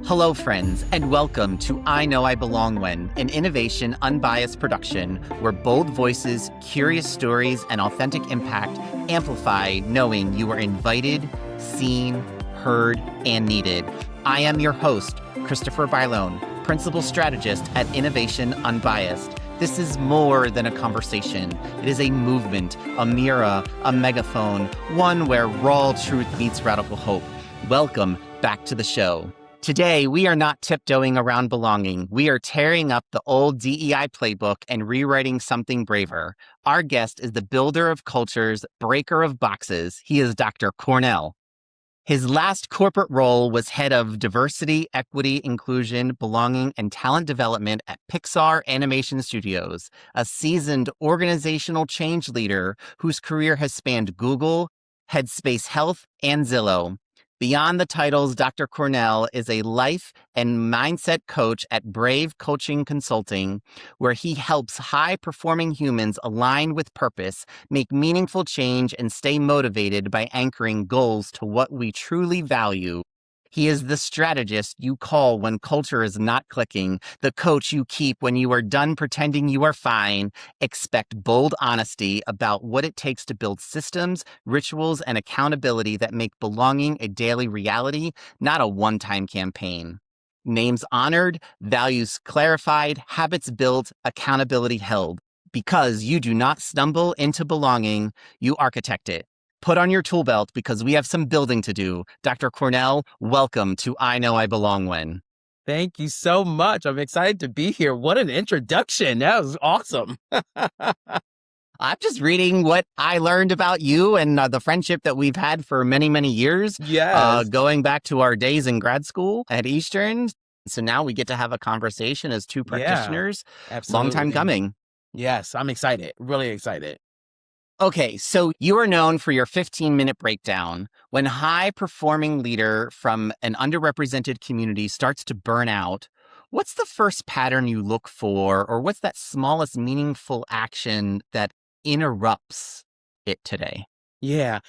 Hello, friends, and welcome to I Know I Belong When, an innovation, unbiased production where bold voices, curious stories, and authentic impact amplify knowing you are invited, seen, heard, and needed. I am your host, Christopher Bylone, principal strategist at Innovation Unbiased. This is more than a conversation. It is a movement, a mirror, a megaphone, one where raw truth meets radical hope. Welcome back to the show. Today, we are not tiptoeing around belonging. We are tearing up the old DEI playbook and rewriting something braver. Our guest is the builder of cultures, breaker of boxes. He is Dr. Cornell. His last corporate role was head of diversity, equity, inclusion, belonging, and talent development at Pixar Animation Studios, a seasoned organizational change leader whose career has spanned Google, Headspace Health, and Zillow. Beyond the titles, Dr. Cornell is a life and mindset coach at Brave Coaching Consulting, where he helps high-performing humans align with purpose, make meaningful change, and stay motivated by anchoring goals to what we truly value. He is the strategist you call when culture is not clicking, the coach you keep when you are done pretending you are fine. Expect bold honesty about what it takes to build systems, rituals, and accountability that make belonging a daily reality, not a one-time campaign. Names honored, values clarified, habits built, accountability held. Because you do not stumble into belonging, you architect it. Put on your tool belt because we have some building to do. Dr. Cornell, welcome to I Know I Belong When. Thank you so much. I'm excited to be here. What an introduction. That was awesome. I'm just reading what I learned about you and the friendship that we've had for many, many years. Yes. Going back to our days in grad school at Eastern. So now we get to have a conversation as two practitioners. Absolutely. Long time coming. Yes, I'm excited. Really excited. Okay, so you are known for your 15-minute breakdown. When high-performing leader from an underrepresented community starts to burn out, what's the first pattern you look for, or what's that smallest meaningful action that interrupts it today? Yeah.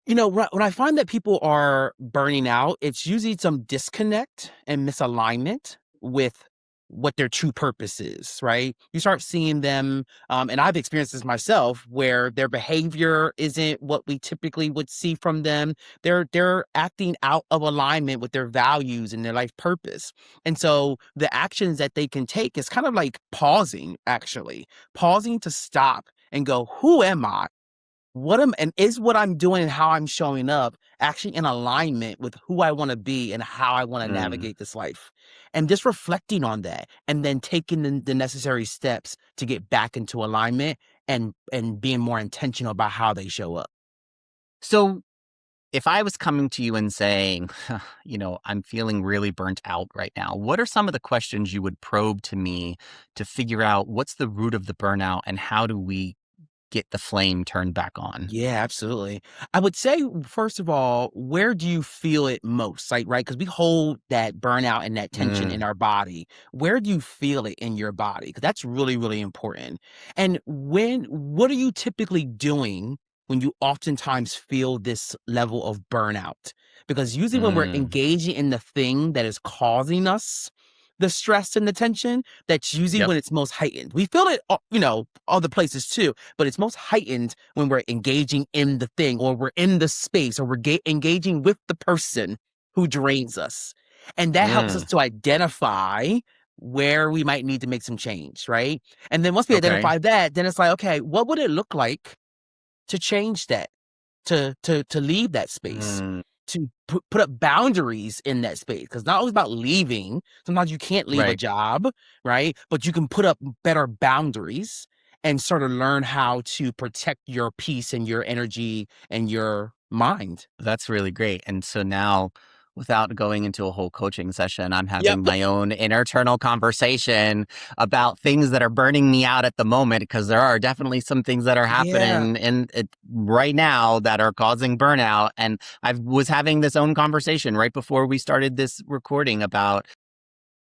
You know, when I find that people are burning out, it's usually some disconnect and misalignment with what their true purpose is, right? You start seeing them, and I've experienced this myself, where their behavior isn't what we typically would see from them. They're acting out of alignment with their values and their life purpose. And so the actions that they can take is kind of like pausing to stop and go, who am I? Is what I'm doing and how I'm showing up actually in alignment with who I want to be and how I want to navigate this life? And just reflecting on that and then taking the necessary steps to get back into alignment and being more intentional about how they show up. So if I was coming to you and saying, I'm feeling really burnt out right now, what are some of the questions you would probe to me to figure out what's the root of the burnout and how do we get the flame turned back on? Yeah, absolutely. I would say, first of all, where do you feel it most? Like, right? Because we hold that burnout and that tension in our body. Where do you feel it in your body? Because that's really, really important. And what are you typically doing when you oftentimes feel this level of burnout? Because usually when we're engaging in the thing that is causing us the stress and the tension, that's usually Yep. when it's most heightened. We feel it, other places too, but it's most heightened when we're engaging in the thing, or we're in the space, or we're engaging with the person who drains us. And that helps us to identify where we might need to make some change, right? And then once we Okay. identify that, then it's like, okay, what would it look like to change that, to leave that space? To put up boundaries in that space, because not always about leaving. Sometimes you can't leave a Right. job, right? But you can put up better boundaries and sort of learn how to protect your peace and your energy and your mind. That's really great. And so now, without going into a whole coaching session, I'm having Yep. my own internal conversation about things that are burning me out at the moment, because there are definitely some things that are Yeah. happening in it right now that are causing burnout. And I was having this own conversation right before we started this recording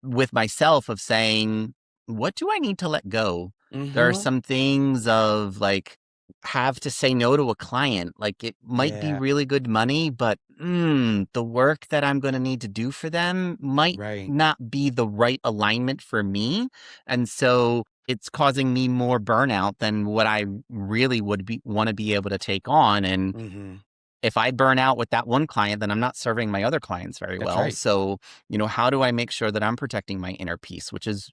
with myself of saying, what do I need to let go? There are Mm-hmm. some things of like have to say no to a client. Like it might be Yeah. really good money, but the work that I'm going to need to do for them might Right. not be the right alignment for me. And so it's causing me more burnout than what I really would be want to be able to take on. And Hmm. if I burn out with that one client, then I'm not serving my other clients very That's well. right. So, how do I make sure that I'm protecting my inner peace, which is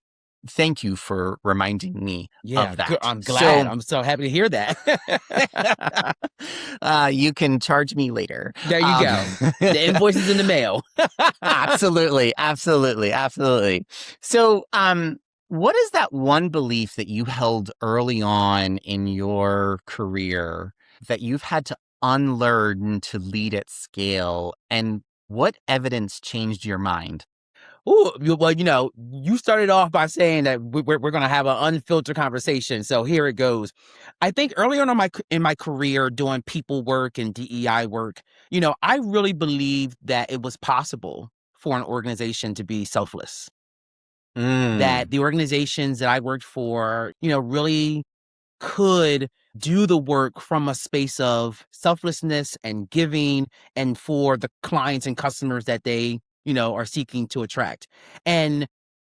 thank you for reminding me Yeah. of Good. that. I'm glad. So, I'm so happy to hear that. you can charge me later. There you go. The invoice is in the mail. Absolutely, absolutely, absolutely. So, what is that one belief that you held early on in your career that you've had to unlearn to lead at scale? And what evidence changed your mind? Ooh, well, you started off by saying that we're going to have an unfiltered conversation. So here it goes. I think early on in my career doing people work and DEI work, I really believed that it was possible for an organization to be selfless. That Mm, the organizations that I worked for, really could do the work from a space of selflessness and giving and for the clients and customers that they, are seeking to attract. And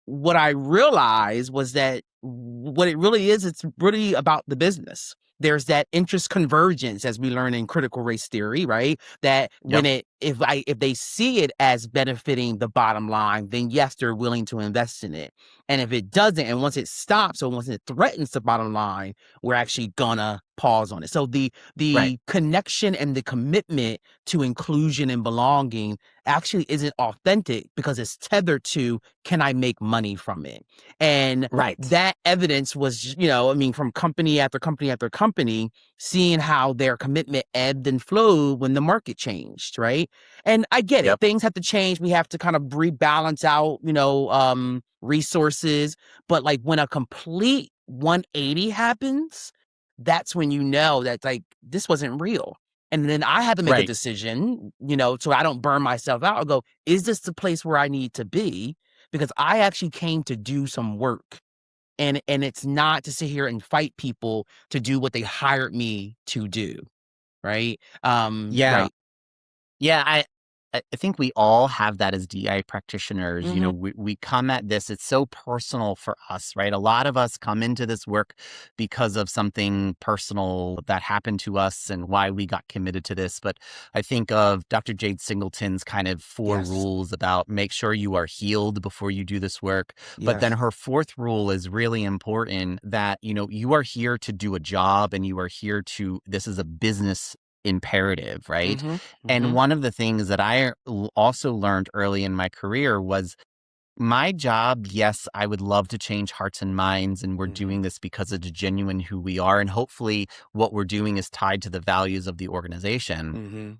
what I realized was that what it really is, it's really about the business. There's that interest convergence as we learn in critical race theory, right? That when yep, if they see it as benefiting the bottom line, then yes, they're willing to invest in it. And if it doesn't, and once it stops or once it threatens the bottom line, we're actually gonna pause on it. So the right, the connection and the commitment to inclusion and belonging actually isn't authentic because it's tethered to, can I make money from it? And right. that evidence was, I mean, from company after company after company, seeing how their commitment ebbed and flowed when the market changed, right? And I get it. Yep, Things have to change. We have to kind of rebalance out, resources. But like when a complete 180 happens, that's when you know that like this wasn't real. And then I have to make a right. decision, so I don't burn myself out. I'll go, is this the place where I need to be? Because I actually came to do some work. And it's not to sit here and fight people to do what they hired me to do. Right. Yeah. Right. Yeah, I think we all have that as DI practitioners. Hmm. We come at this, it's so personal for us, right? A lot of us come into this work because of something personal that happened to us and why we got committed to this. But I think of Dr. Jade Singleton's kind of four Yes. rules about make sure you are healed before you do this work. But then Yes. her fourth rule is really important that, you are here to do a job and you are here to, this is a business imperative, right? Hmm. And Hmm. one of the things that also learned early in my career was my job. Yes, I would love to change hearts and minds, and we're Hmm. doing this because it's genuine who we are. And hopefully, what we're doing is tied to the values of the organization. Hmm.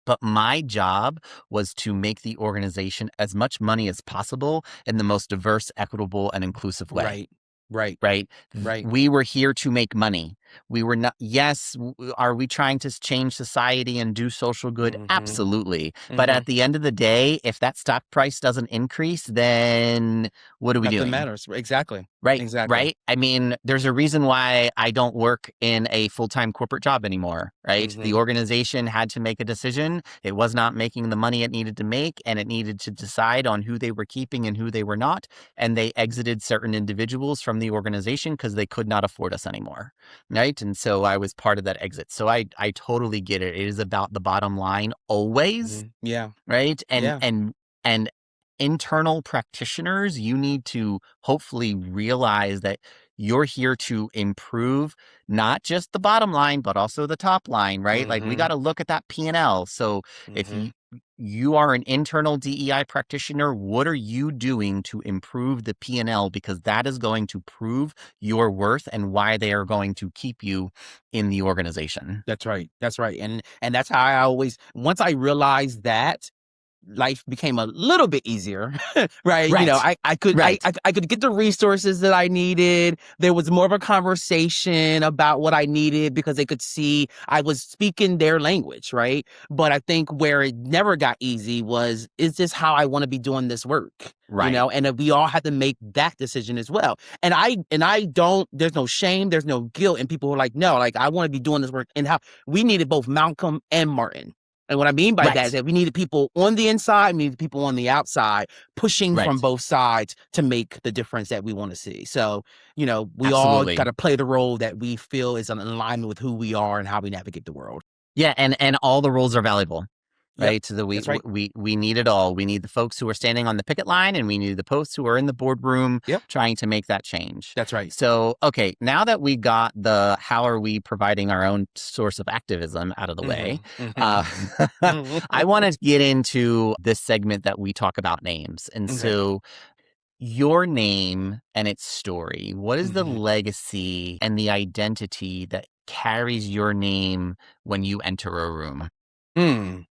But my job was to make the organization as much money as possible in the most diverse, equitable, and inclusive way. Right. Right. Right? Right. We were here to make money. We were not, yes, are we trying to change society and do social good? Hmm. Absolutely. But Hmm. at the end of the day, if that stock price doesn't increase, then what are we Nothing doing? matters. Exactly. Right, Exactly. right. I mean, there's a reason why I don't work in a full-time corporate job anymore, right? The Hmm. organization had to make a decision. It was not making the money it needed to make, and it needed to decide on who they were keeping and who they were not. And they exited certain individuals from the organization because they could not afford us anymore, right? And so I was part of that exit. So I totally get it. It is about the bottom line always, Hmm. Yeah. right? Yeah. And internal practitioners, you need to hopefully realize that you're here to improve not just the bottom line, but also the top line, right? Like we got Hmm. to look at that P&L. So if Hmm. you are an internal DEI practitioner, what are you doing to improve the P&L? Because that is going to prove your worth and why they are going to keep you in the organization. That's right. That's right. And that's how I always, once I realized that, life became a little bit easier, right? You know, Right. I could get the resources that I needed. There was more of a conversation about what I needed because they could see I was speaking their language, right? But I think where it never got easy was, is this how I want to be doing this work? You Right. know, and we all had to make that decision as well. And I don't, there's no shame, there's no guilt. And people were like, no, like I want to be doing this work. And how we needed both Malcolm and Martin. And what I mean by that is Right. that we needed people on the inside, we needed people on the outside, pushing from Right. both sides to make the difference that we want to see. So, you know, we all got Absolutely. to play the role that we feel is in alignment with who we are and how we navigate the world. Yeah, and all the roles are valuable, Yep, right? So that we that's right. we need it all. We need the folks who are standing on the picket line, and we need the folks who are in the boardroom Yep, trying to make that change. that's right. So, okay, now that we got the how are we providing our own source of activism out of the way, uh, I want to get into this segment that we talk about names. And Okay. so, your name and its story, what is the legacy and the identity that carries your name when you enter a room? Mm.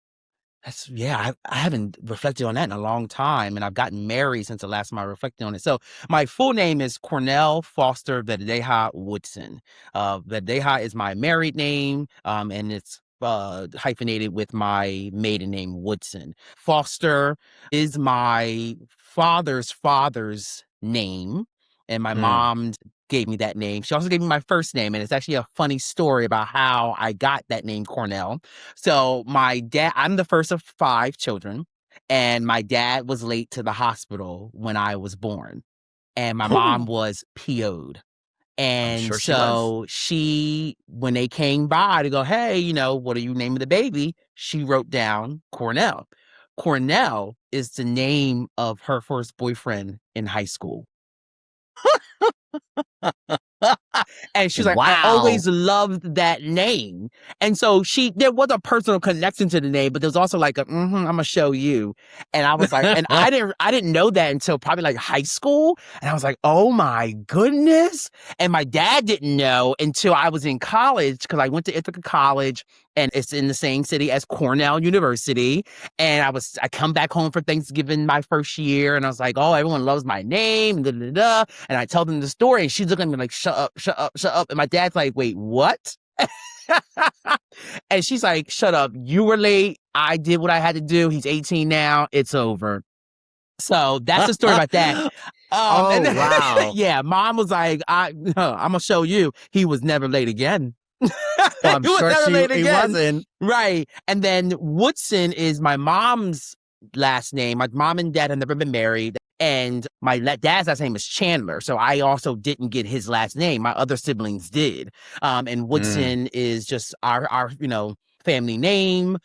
I haven't reflected on that in a long time, and I've gotten married since the last time I reflected on it. So my full name is Cornell Foster Verdeja-Woodson. Verdeja is my married name, and it's hyphenated with my maiden name Woodson. Foster is my father's name, and my Mm, mom gave me that name. She also gave me my first name, and it's actually a funny story about how I got that name Cornell. So my dad, I'm the first of 5 children, and my dad was late to the hospital when I was born, and my mom was PO'd. I'm And sure she was. so when they came by to go, hey, you know, what are you naming the baby? She wrote down Cornell. Cornell is the name of her first boyfriend in high school. And she's like, I Wow. always loved that name. And so there was a personal connection to the name, but there's also like I'm gonna show you. And I was like, and I didn't know that until probably like high school. And I was like, oh my goodness. And my dad didn't know until I was in college, because I went to Ithaca College, and it's in the same city as Cornell University. And I come back home for Thanksgiving my first year, and I was like, oh, everyone loves my name, da, da, da. And I tell them the story, and she's looking at me like, shut up, shut up, shut up. And my dad's like, wait, what? And she's like, shut up. You were late. I did what I had to do. He's 18 now. It's over. So that's the story about that. And Oh, then, wow. yeah, mom was like, I'm gonna show you. He was never late again. Well, I'm He was sure never late he again. wasn't. Right. And then Woodson is my mom's last name. My mom and dad have never been married. And my dad's last name is Chandler. So I also didn't get his last name. My other siblings did. And Mm, Woodson is just our family name.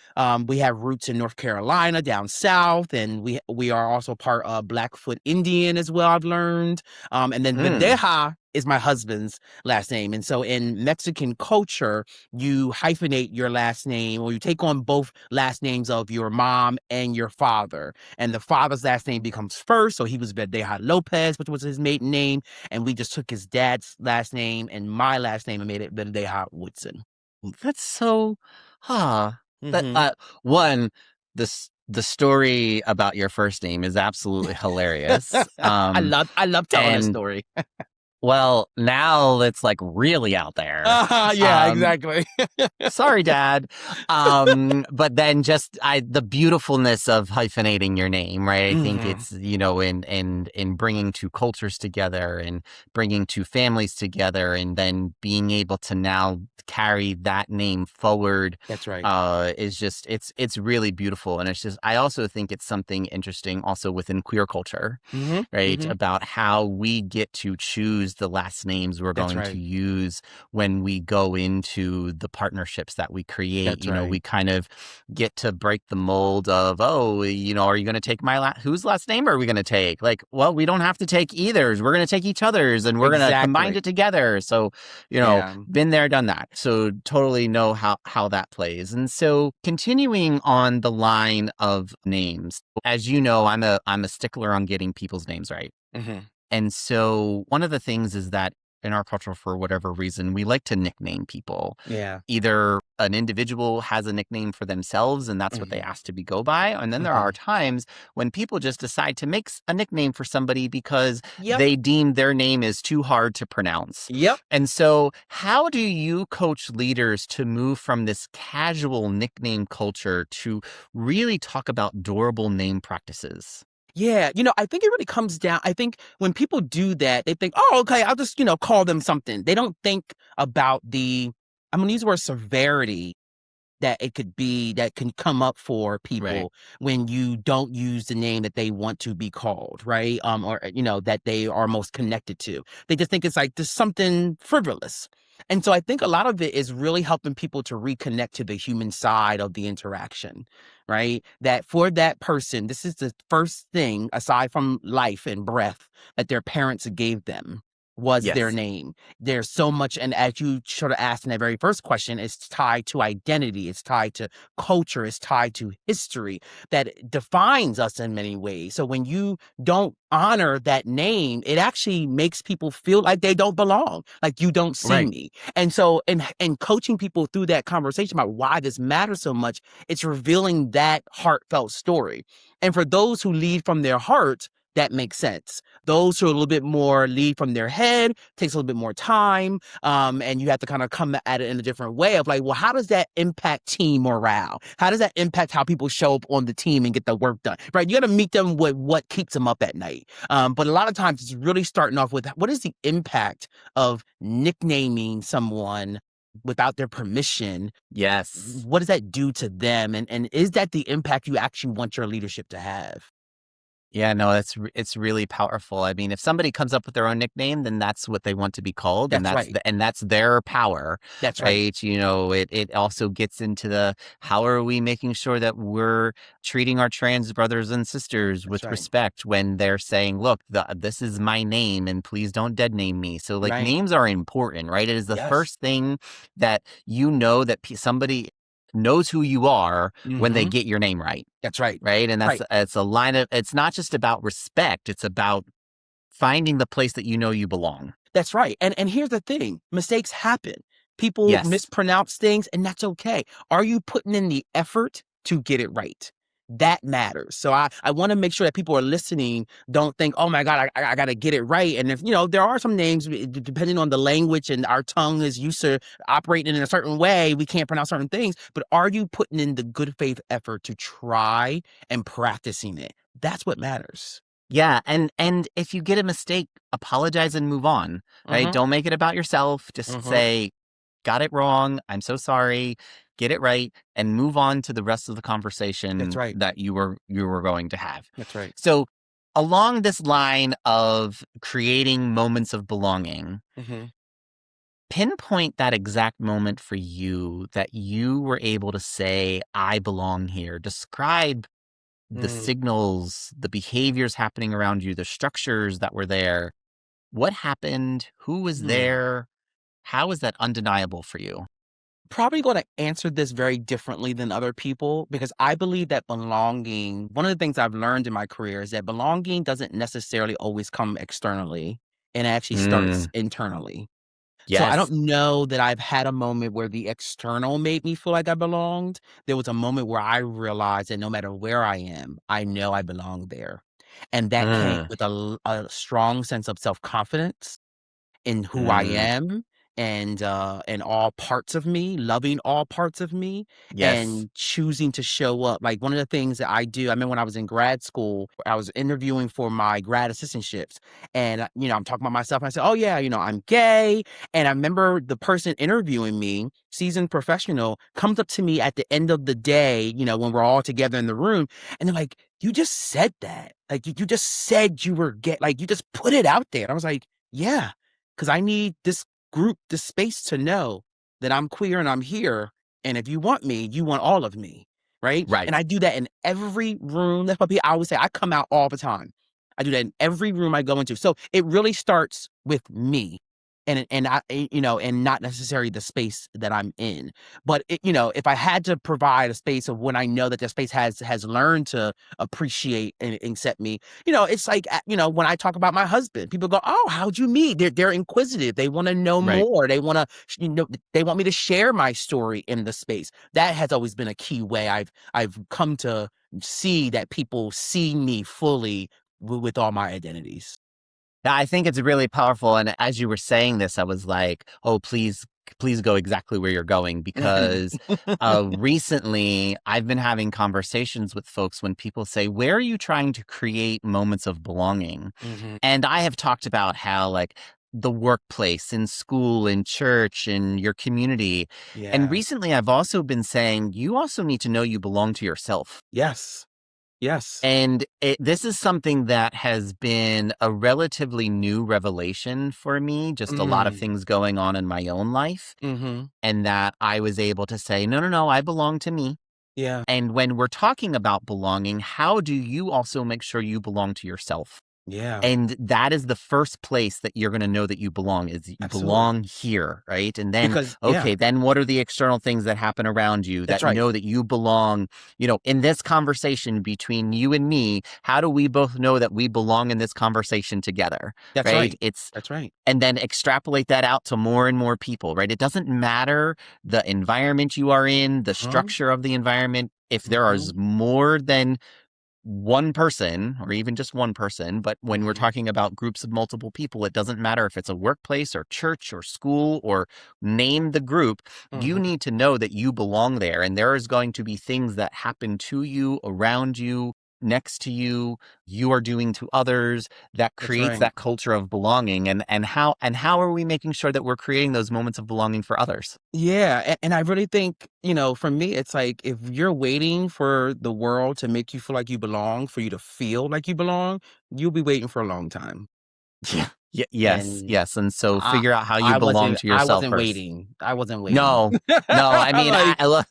We have roots in North Carolina down south, and we are also part of Blackfoot Indian as well, I've learned. And then mm. Verdeja is my husband's last name. And so in Mexican culture, you hyphenate your last name, or you take on both last names of your mom and your father. And the father's last name becomes first. So he was Verdeja Lopez, which was his maiden name. And we just took his dad's last name and my last name and made it Verdeja Woodson. That's so, huh. That Mm-hmm. one, the story about your first name is absolutely hilarious. I love telling that And story. well, now it's like really out there. Yeah, Um, exactly. Sorry, Dad. But then just the beautifulness of hyphenating your name, right? I think Hmm. it's, in bringing two cultures together and bringing two families together, and then being able to now carry that name forward, That's right. is just it's really beautiful. And it's just, I also think it's something interesting also within queer culture, Hmm. right? Hmm. About how we get to choose the last names we're That's going to right. use when we go into the partnerships that we create. That's right. We kind of get to break the mold of, oh, are you going to take whose last name are we going to take? Like, well, we don't have to take either's. We're going to take each other's, and we're going to combine Exactly. it together. So, Yeah. been there, done that. So totally know how that plays. And so continuing on the line of names, as you know, I'm a stickler on getting people's names right. Hmm. And so one of the things is that in our culture, for whatever reason, we like to nickname people. Yeah. Either an individual has a nickname for themselves and that's what they Mhm. ask to be go by. And then there are Mhm. times when people just decide to make a nickname for somebody because Yep. they deem their name is too hard to pronounce. Yep. And so, how do you coach leaders to move from this casual nickname culture to really talk about durable name practices? Yeah, I think it really comes down. I think when people do that, they think, "Oh, okay, I'll just, call them something." They don't think about I'm gonna use the word severity that it could be that can come up for Right. people when you don't use the name that they want to be called, right? Or that they are most connected to. They just think it's like just something frivolous. And so I think a lot of it is really helping people to reconnect to the human side of the interaction, right? That for that person, this is the first thing aside from life and breath that their parents gave them was their Yes. name. There's so much, and as you sort of asked in that very first question, it's tied to identity, it's tied to culture, it's tied to history that defines us in many ways. So when you don't honor that name, it actually makes people feel like they don't belong, like you don't see Right. me. And so in coaching people through that conversation about why this matters so much, it's revealing that heartfelt story. And for those who lead from their heart, that makes sense. Those who are a little bit more lead from their head takes a little bit more time. And you have to kind of come at it in a different way of like, well, how does that impact team morale? How does that impact how people show up on the team and get the work done? Right? You got to meet them with what keeps them up at night. But a lot of times it's really starting off with what is the impact of nicknaming someone without their permission? Yes. What does that do to them? And is that the impact you actually want your leadership to have? Yeah, no, it's really powerful. I mean, if somebody comes up with their own nickname, then that's what they want to be called, and That's right. that's their power, That's right. right? It also gets into the how are we making sure that we're treating our trans brothers and sisters That's with right. respect when they're saying, "Look, this is my name, and please don't dead name me." So, like, Right. names are important, right? It is the Yes. first thing that that somebody knows who you are when they Mhm. get your name right. That's right. Right, and Right. it's a line of it's not just about respect, it's about finding the place that you know you belong. That's right. And here's the thing, mistakes happen. People Yes. mispronounce things, and that's okay. Are you putting in the effort to get it right? That matters. So I wanna make sure that people are listening, don't think, "Oh my god, I gotta get it right." And if, there are some names, depending on the language and our tongue is used to operating in a certain way, we can't pronounce certain things, but are you putting in the good faith effort to try and practicing it? That's what matters. Yeah, and if you get a mistake, apologize and move on, right? Mhm. Don't make it about yourself, just Mhm. say, "Got it wrong, I'm so sorry," get it right, and move on to the rest of the That's conversation right. that you were going to have. That's right. So, along this line of creating moments of belonging, Mhm. pinpoint that exact moment for you that you were able to say, I belong here. Describe the Mm. signals, the behaviors happening around you, the structures that were there. What happened? Who was Hmm. there? How is that undeniable for you? Probably gonna answer this very differently than other people because I believe that belonging one of the things I've learned in my career is that belonging doesn't necessarily always come externally, and it actually starts Mm, internally. So I yes. don't know that I've had a moment where the external made me feel like I belonged. There was a moment where I realized that no matter where I am, I know I belong there. And that came Mm, with a strong sense of self-confidence in who I mm, am and all parts of me, loving all parts of me, yes. and choosing to show up. Like one of the things that I do, I remember when I was in grad school, I was interviewing for my grad assistantships, and I'm talking about myself, and I said, "Oh yeah, I'm gay." And I remember the person interviewing me, seasoned professional, comes up to me at the end of the day, when we're all together in the room, and they're like, "You just said that. Like you just said you were gay. Like you just put it out there." And I was like, "Yeah." 'Cause I need this group, this space to know that I'm queer and I'm here, and if you want me, you want all of me, right? Right. And I do that in every room. That's what I always say, I come out all the time. I do that in every room I go into. So it really starts with me. and not necessarily the space that I'm in. But if I had to provide a space of when I know that the space has learned to appreciate and accept me, it's like when I talk about my husband, people go, "Oh, how'd you meet?" They're inquisitive. They want to know Right. more. They want to they want me to share my story in the space. That has always been a key way I've come to see that people see me fully with all my identities. Yeah, I think it's really powerful. And as you were saying this, I was like, oh, please go exactly where you're going. Because recently I've been having conversations with folks when people say, where are you trying to create moments of belonging? Mm-hmm. And I have talked about how, like, the workplace, in school, in church, in your community. And Yeah. recently I've also been saying, you also need to know you belong to yourself. Yes. Yes. And this is something that has been a relatively new revelation for me, just a lot of Mm. things going on in my own life, Mm-hmm. and that I was able to say, no, no, no, I belong to me. Yeah. And when we're talking about belonging, how do you also make sure you belong to yourself? Yeah. And that is the first place that you're going to know that you belong, is you Absolutely. belong here, right? And then, Because okay, then what are the external things that happen around you that's that right. know that you belong, in this conversation between you and me? How do we both know that we belong in this conversation together, That's right? right. That's right. And then extrapolate that out to more and more people, right? It doesn't matter the environment you are in, the Huh? structure of the environment. If there Mm-hmm. is more than one person or even just one person, but when we're Mm-hmm. talking about groups of multiple people, it doesn't matter if it's a workplace or church or school or name the group. You Mm-hmm. need to know that you belong there. And there is going to be things that happen to you, around you, next to you, you are doing to others, that That's creates right. that culture of belonging. And how are we making sure that we're creating those moments of belonging for others? Yeah, and I really think, for me, it's like if you're waiting for the world to make you feel like you belong, for you to feel like you belong, you'll be waiting for a long time. Yeah. Yes, And yes. And so I figure out how you I belong wasn't to I yourself wasn't first. waiting. I wasn't waiting. No, no. I mean, I, Like I look.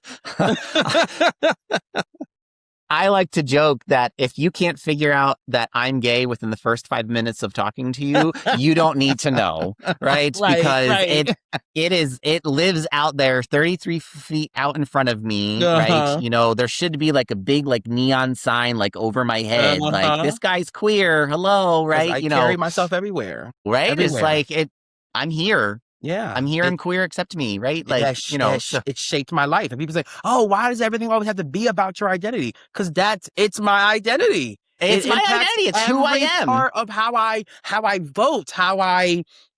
I like to joke that if you can't figure out that I'm gay within the first 5 minutes of talking to you, you don't need to know, right? right, Because right. it lives out there 33 feet out in front of me, right? Uh-huh. There should be like a big like neon sign like over my head, like Uh-huh. this guy's queer, hello, 'Cause right? I carry myself everywhere. Right? It's Everywhere. like I'm here. Yeah. I'm here and queer, accept me, right? It Like, has sh it has sh so it shaped my life, and people say, "Oh, why does everything always have to be about your identity?" Because it's my identity. It it's my impacts identity. It's who I every am. part of how I vote,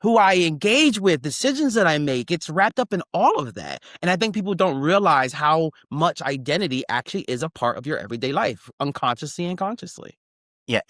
who I engage with, decisions that I make. It's wrapped up in all of that, and I think people don't realize how much identity actually is a part of your everyday life, unconsciously and consciously. Yeah,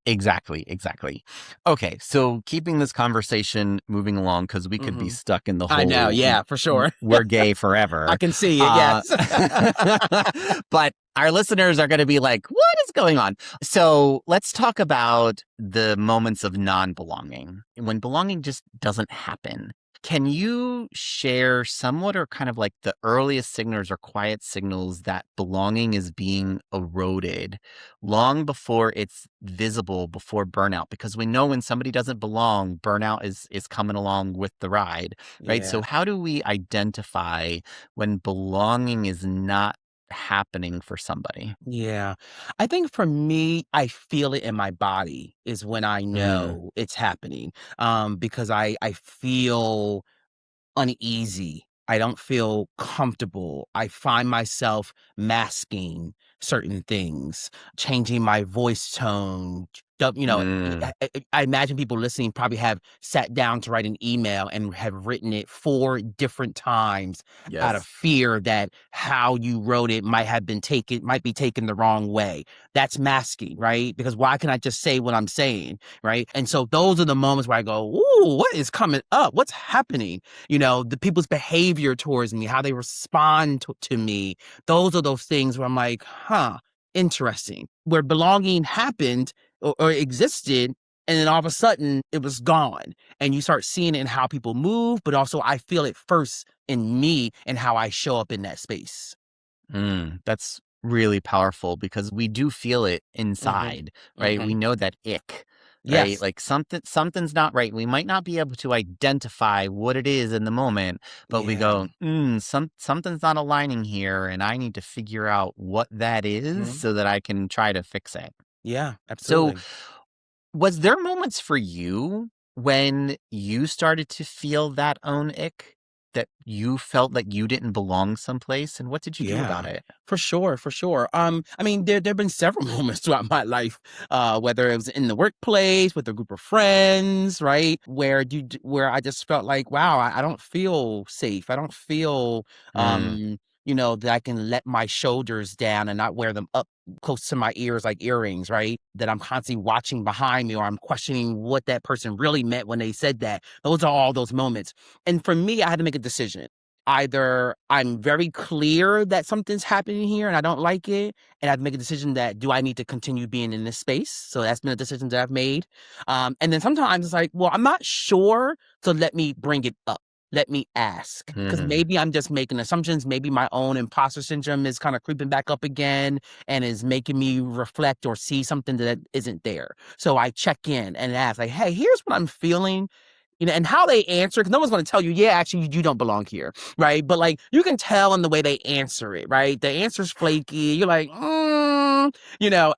exactly, exactly. Okay, so keeping this conversation moving along, because we could be Mhm. stuck in the I know, whole yeah, for sure. we're gay I forever. can see it, Uh, yes. but our listeners are going to be like, what is going on? So let's talk about the moments of non-belonging, when belonging just doesn't happen. Can you share somewhat or kind of like the earliest signals or quiet signals that belonging is being eroded long before it's visible, before burnout? Because we know when somebody doesn't belong, burnout is coming along with the ride, right? So Yeah. how do we identify when belonging is not happening for somebody? Yeah. I think for me, I feel it in my body is when I Mm, know it's happening. Because I feel uneasy. I don't feel comfortable. I find myself masking certain things, changing my voice tone. mm, I imagine people listening probably have sat down to write an email and have written it 4 different times out of yes. fear that how you wrote it might be taken the wrong way. That's masking, right? Because why can I just say what I'm saying, right? And so those are the moments where I go, "Ooh, what is coming up? What's happening?" The people's behavior towards me, how they respond to me. Those are those things where I'm like, huh, interesting. Where belonging happened or existed, and then all of a sudden it was gone. And you start seeing it in how people move, but also I feel it first in me and how I show up in that space. That's really powerful because we do feel it Hmm. inside, right? Hmm. We know that ick. right? Yes. Like something's not right. We might not be able to identify what it is in the moment, but we Yeah. go, something's not aligning here, and I need to figure out what that is Mhm. so that I can try to fix it. Yeah, So, absolutely. was there moments for you when you started to feel that own ick? That you felt like you didn't belong someplace, and what did you do about Yeah, it? for sure, for sure. I mean, there've been several moments throughout my life, whether it was in the workplace with a group of friends, right, where I just felt like, wow, I don't feel safe. I don't feel, Mm, that I can let my shoulders down and not wear them up close to my ears like earrings, right? That I'm constantly watching behind me, or I'm questioning what that person really meant when they said that. Those are all those moments. And for me, I had to make a decision. Either I'm very clear that something's happening here and I don't like it, and I have to make a decision that do I need to continue being in this space? So that's been a decision that I've made. And then sometimes it's like, well, I'm not sure, so let me bring it up. Let me ask. Because mm, maybe I'm just making assumptions. Maybe my own imposter syndrome is kind of creeping back up again and is making me reflect or see something that isn't there. So I check in and ask, like, hey, here's what I'm feeling. And how they answer, because no one's going to tell you, yeah, actually, you don't belong here, right? But like, you can tell in the way they answer it, right? The answer's flaky. You're like,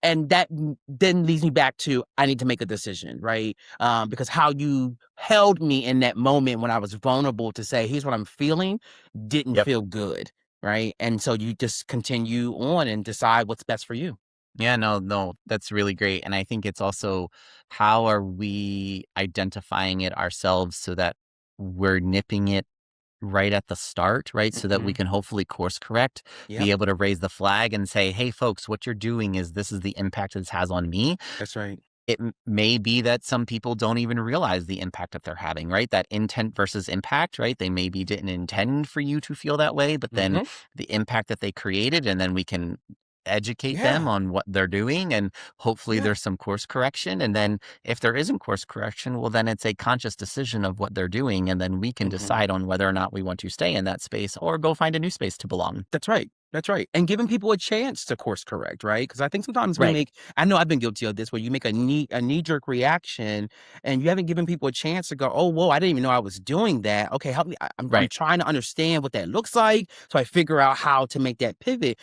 and that then leads me back to I need to make a decision, right? Because how you held me in that moment when I was vulnerable to say, here's what I'm feeling, didn't yep. feel good, right? And so you just continue on and decide what's best for you. Yeah, no, that's really great. And I think it's also how are we identifying it ourselves so that we're nipping it right at the start, right? So that we Hmm. can hopefully course correct, Yep, be able to raise the flag and say, hey, folks, what you're doing is this is the impact this has on me. that's right. It may be that some people don't even realize the impact that they're having, right? That intent versus impact, right? They maybe didn't intend for you to feel that way, but then Hmm. the impact that they created, and then we can educate them Yeah, on what they're doing, and hopefully yeah. there's some course correction. And then if there isn't course correction, well, then it's a conscious decision of what they're doing, and then we can Hmm. decide on whether or not we want to stay in that space or go find a new space to belong. That's right. That's right. And giving people a chance to course correct, right? Because I think sometimes Right. I know I've been guilty of this, where you make a knee jerk reaction and you haven't given people a chance to go, oh, whoa, I didn't even know I was doing that. Okay, help me. I'm Right. trying to understand what that looks like. So I figure out how to make that pivot.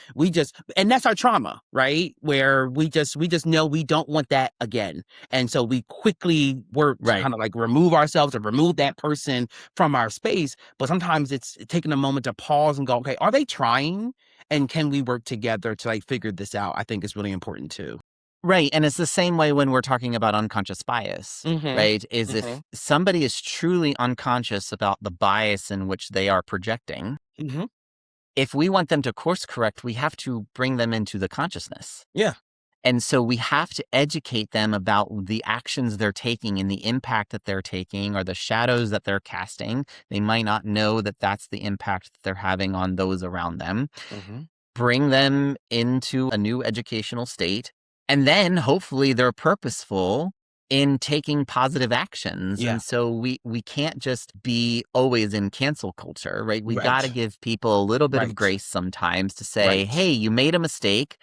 And that's our trauma, right? Where we just know we don't want that again. And so we quickly work to Right. kind of like remove ourselves or remove that person from our space. But sometimes it's taking a moment to pause and go, okay, are they trying? And can we work together to like figure this out? I think is really important too. Right, and it's the same way when we're talking about unconscious bias, Mhm. right? Is if Mhm. somebody is truly unconscious about the bias in which they are projecting, Mhm. if we want them to course correct, we have to bring them into the consciousness. Yeah. And so we have to educate them about the actions they're taking and the impact that they're taking or the shadows that they're casting. They might not know that that's the impact that they're having on those around them. Mhm. Bring them into a new educational state, and then hopefully they're purposeful in taking positive actions. Yeah. And so we can't just be always in cancel culture, right? We got to Right. give people a little bit of Right. grace sometimes to say, Right. hey, you made a mistake,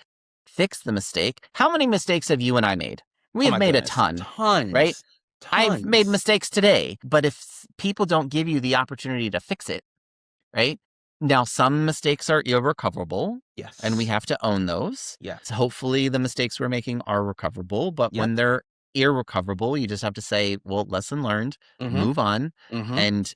fix the mistake. How many mistakes have you and I made? We Oh have my made a goodness. ton, right? Tons. I've made Tons. mistakes today, but if people don't give you the opportunity to fix it, right? Now, some mistakes are irrecoverable, and we Yes. have to own those. Yeah. So hopefully the mistakes we're making are recoverable, but Yep. when they're irrecoverable, you just have to say, well, lesson learned, Mhm. move on, Mhm. and,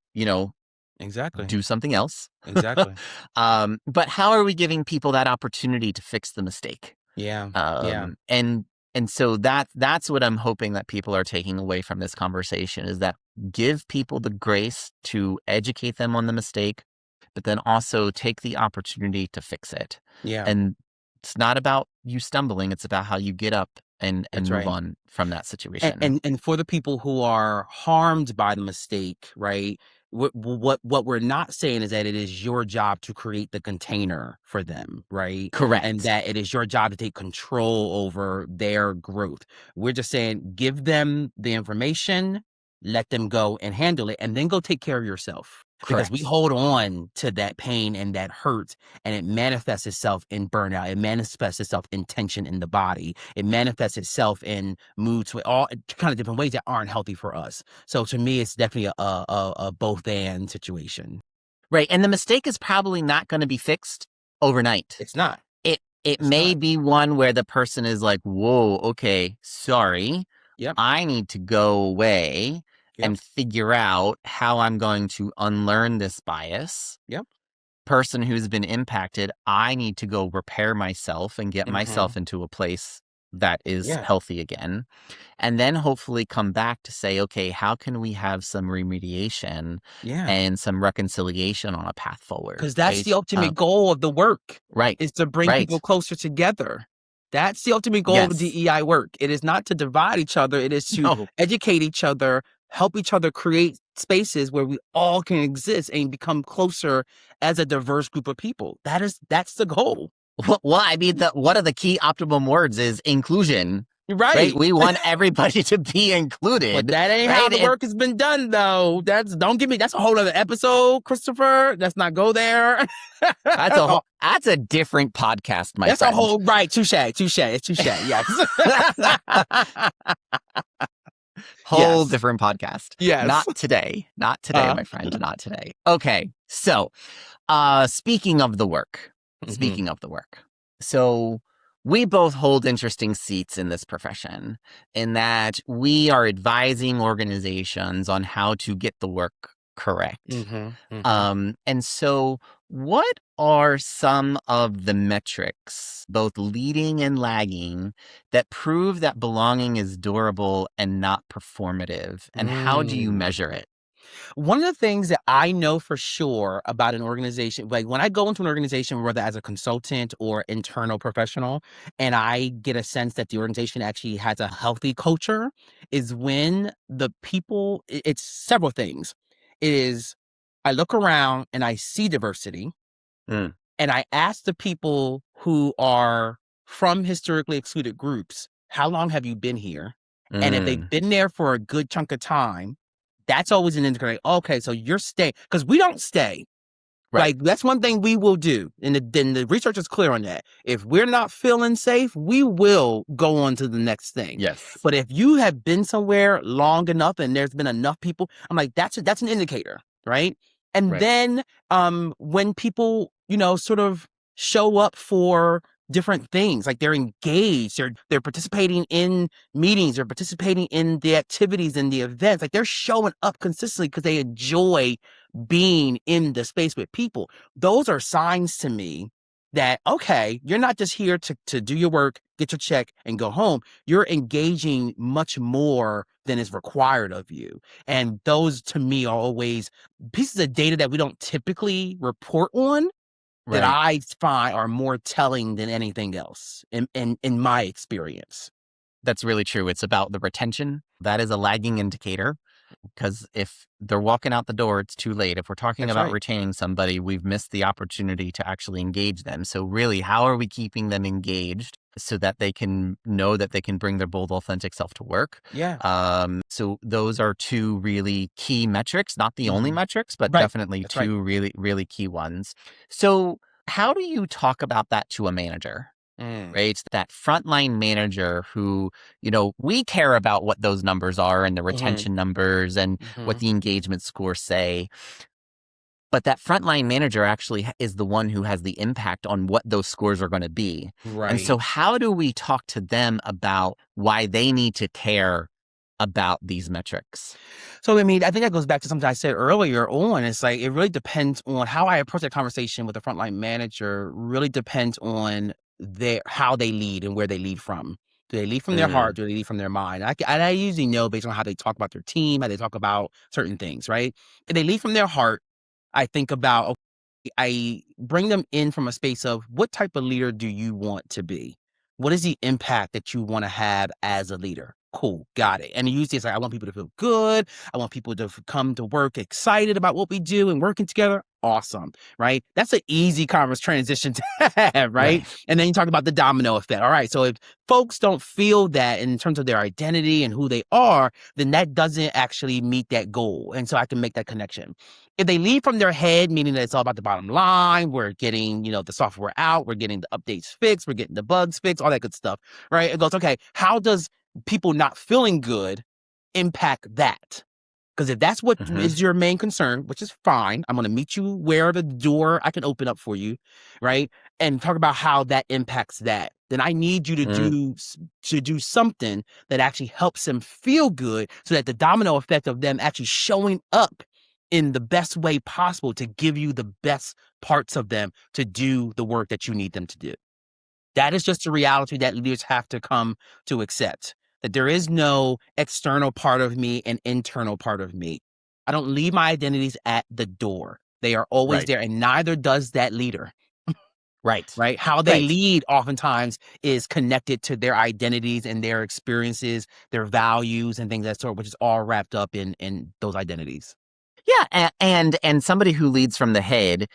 Exactly. do something else. Exactly. But how are we giving people that opportunity to fix the mistake? Yeah. Yeah. And so that's what I'm hoping that people are taking away from this conversation is that give people the grace to educate them on the mistake, but then also take the opportunity to fix it. Yeah. And it's not about you stumbling, it's about how you get up and That's move right. on from that And situation. and and for the people who are harmed by the mistake, right? What we're not saying is that it is your job to create the container for them, right? And Correct. that it is your job to take control over their growth. We're just saying give them the information, let them go and handle it, and then go take care of yourself. because we Correct. hold on to that pain and that hurt, and it manifests itself in burnout. It manifests itself in tension in the body. It manifests itself in mood swing, all kind of different ways that aren't healthy for us. So to me, it's definitely a both and situation. Right. And the mistake is probably not going to be fixed overnight. It's not. It It's may not. be one where the person is like, whoa, okay, sorry. Yep. I need to go away Yep. and figure out how I'm going to unlearn this bias. Yep. Person who's been impacted, I need to go repair myself and get Mm-hmm. myself into a place that is Yeah. healthy again. And then hopefully come back to say, okay, how can we have some remediation Yeah. and some reconciliation on a path forward, Because that's right? the ultimate goal of the work, Right, is to bring people right. closer together. That's the ultimate goal of Yes. DEI work. It is not to divide each other. It is to No. educate each other, help each other create spaces where we all can exist and become closer as a diverse group of people. That's the goal. Well, I mean, one of the key optimum words is inclusion. Right? Right. We want everybody to be But included. that ain't how Right? the work has been done, though. Don't give me, that's a whole other episode, Christopher. Let's not go there. That's a different podcast, my That's friend. a whole, right. Touche. It's touche. Yes. Whole Yes. different podcast. Yes. Not today, my friend. Not today. Okay. So, speaking of the work, so we both hold interesting seats in this profession in that we are advising organizations on how to get the work correct. And so what are some of the metrics, both leading and lagging, that prove that belonging is durable and not performative? And how do you measure it? One of the things that I know for sure about an organization, like when I go into an organization, whether as a consultant or internal professional, and I get a sense that the organization actually has a healthy culture, is when the people, it's several things. It is, I look around and I see diversity, Mm, and I ask the people who are from historically excluded groups, how long have you been here? And if they've mm, been there for a good chunk of time, that's always an indicator. Okay, so you're staying, because we don't stay. right. Like, that's one thing we will do. And then the research is clear on that. If we're not feeling safe, we will go on to the next thing. Yes. But if you have been somewhere long enough and there's been enough people, I'm like, that's an indicator, right? And Right. then when people, sort of show up for different things, like they're engaged, they're participating in meetings, they're participating in the activities and the events, like they're showing up consistently because they enjoy being in the space with people. Those are signs to me that, okay, you're not just here to do your work, get your check, and go home. You're engaging much more than is required of you. And those, to me, are always pieces of data that we don't typically report on, that Right. I find are more telling than anything else in my experience. That's really true. It's about the retention. That is a lagging indicator. Because if they're walking out the door, it's too late. If we're talking That's about right. retaining somebody, we've missed the opportunity to actually engage them. So really, how are we keeping them engaged so that they can know that they can bring their bold, authentic self to work? Yeah. So those are two really key metrics, not the only Mhm. metrics, but Right. definitely That's right. two really, really key ones. So how do you talk about that to a manager? Right? That frontline manager who, we care about what those numbers are and the retention numbers and what the engagement scores say. But that frontline manager actually is the one who has the impact on what those scores are going to be. Right. And so how do we talk to them about why they need to care about these metrics? So, I mean, I think that goes back to something I said earlier on. It's like, it really depends on how I approach that conversation with a frontline manager, really depends on how they lead and where they lead from. Do they lead from their heart? Mm, Do they lead from their mind? I usually know based on how they talk about their team, how they talk about certain things, right? If they lead from their heart, I think about, okay, I bring them in from a space of, what type of leader do you want to be? What is the impact that you want to have as a leader? Cool, got it. And usually it's like, I want people to feel good. I want people to come to work excited about what we do and working together. Awesome, right? That's an easy converse transition to have, right? Right. And then you talk about the domino effect. All right, so if folks don't feel that in terms of their identity and who they are, then that doesn't actually meet that goal. And so I can make that connection. If they leave from their head, meaning that it's all about the bottom line, we're getting, the software out, we're getting the updates fixed, we're getting the bugs fixed, all that good stuff, right? It goes, okay, how does people not feeling good impact that? Because if that's what Mm-hmm. is your main concern, which is fine, I'm going to meet you where the door I can open up for you, right? And talk about how that impacts that. Then I need you to do something that actually helps them feel good, so that the domino effect of them actually showing up in the best way possible to give you the best parts of them to do the work that you need them to do. That is just a reality that leaders have to come to accept, that there is no external part of me and internal part of me. I don't leave my identities at the door. They are always Right. there, and neither does that leader, Right. right? How they Right. lead oftentimes is connected to their identities and their experiences, their values and things of that sort, which is all wrapped up in those identities. Yeah. And somebody who leads from the head,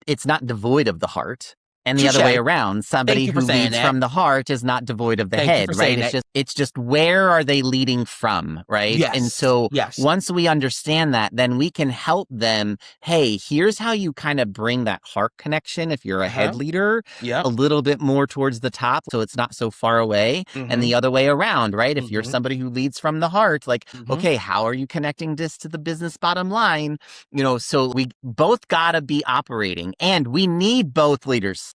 it's not devoid of the heart. And the other way Touche. around, Thank somebody you who for saying leads that. from the heart is not devoid of the Thank you for head, right? saying that. It's just where are they leading from, right? And Yes. so Yes. once we understand that, then we can help them. Hey, here's how you kind of bring that heart connection if you're a head leader Yep. a little bit more towards the top, so it's not so far away. And the other way around, right? If you're somebody who leads from the heart, like, okay, how are you connecting this to the business bottom line? So we both gotta be operating, and we need both leaders.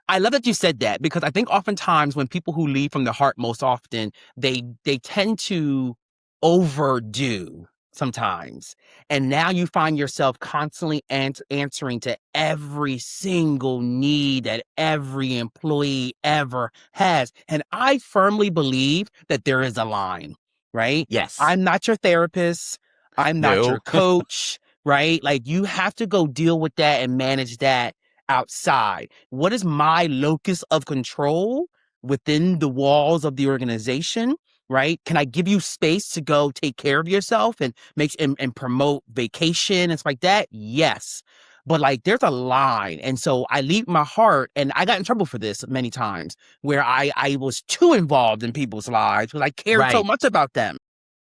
I love that you said that, because I think oftentimes when people who lead from the heart, most often they tend to overdo sometimes. And now you find yourself constantly answering to every single need that every employee ever has. And I firmly believe that there is a line, right? Yes. I'm not your therapist. I'm not No. your coach, right? Like, you have to go deal with that and manage that outside. What is my locus of control within the walls of the organization, right? Can I give you space to go take care of yourself and and promote vacation and stuff like that? Yes. But like, there's a line. And so I leave my heart, and I got in trouble for this many times, where I was too involved in people's lives because I cared so Right. much about them.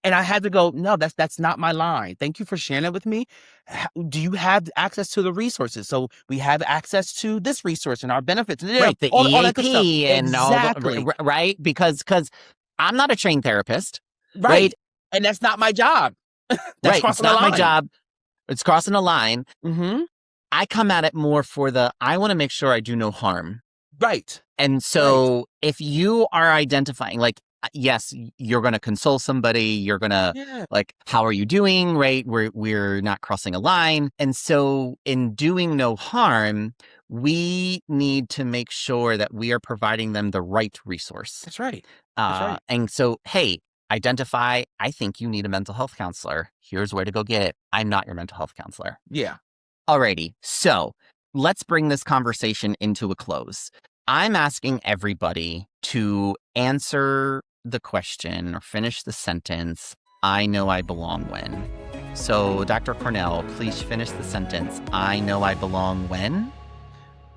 And I had to go, no, that's not my line. Thank you for sharing it with me. Do you have access to the resources? So we have access to this resource and our benefits, Right. The all that good stuff. EAP and all the, Exactly. right? Because I'm not a trained therapist, right? Right. And that's not my job. That's Right. It's crossing the not my line. job. It's crossing a line. Mm-hmm. I come at it more for I want to make sure I do no harm. Right. And so if you are identifying, like, yes, you're going to console somebody, you're going to like, how are you doing? Right. We're not crossing a line. And so in doing no harm, we need to make sure that we are providing them the right resource. That's right. That's right. And so, hey, identify, I think you need a mental health counselor. Here's where to go get it. I'm not your mental health counselor. Yeah. Alrighty. So let's bring this conversation into a close. I'm asking everybody to answer the question or finish the sentence, I know I belong when. So, Dr. Cornell, please finish the sentence, I know I belong when.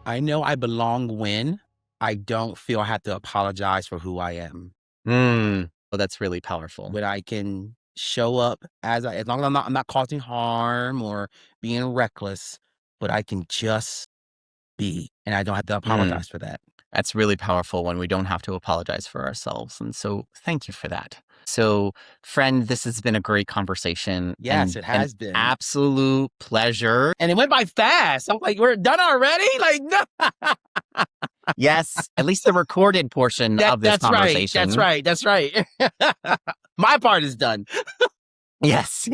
I know I belong when I don't feel I have to apologize for who I am. Oh, that's really powerful. When I can show up as long as I'm not causing harm or being reckless, but I can just be, and I don't have to apologize for that. That's really powerful when we don't have to apologize for ourselves. And so thank you for that. So, friend, this has been a great conversation. Yes, it has been. Absolute pleasure. And it went by fast. I'm like, we're done already? Like, no. Yes, at least the recorded portion of this conversation. That's right. My part is done. Yes.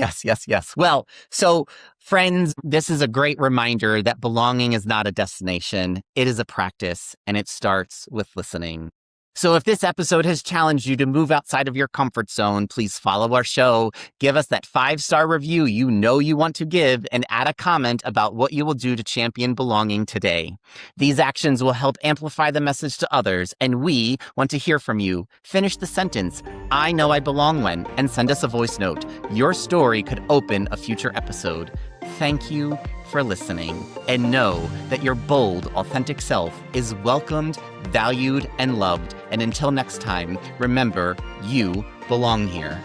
Well, so friends, this is a great reminder that belonging is not a destination. It is a practice, and it starts with listening. So if this episode has challenged you to move outside of your comfort zone, please follow our show, give us that 5-star review you know you want to give, and add a comment about what you will do to champion belonging today. These actions will help amplify the message to others, and we want to hear from you. Finish the sentence, "I know I belong when," and send us a voice note. Your story could open a future episode. Thank you for listening, and know that your bold, authentic self is welcomed, valued, and loved. And until next time, remember, you belong here.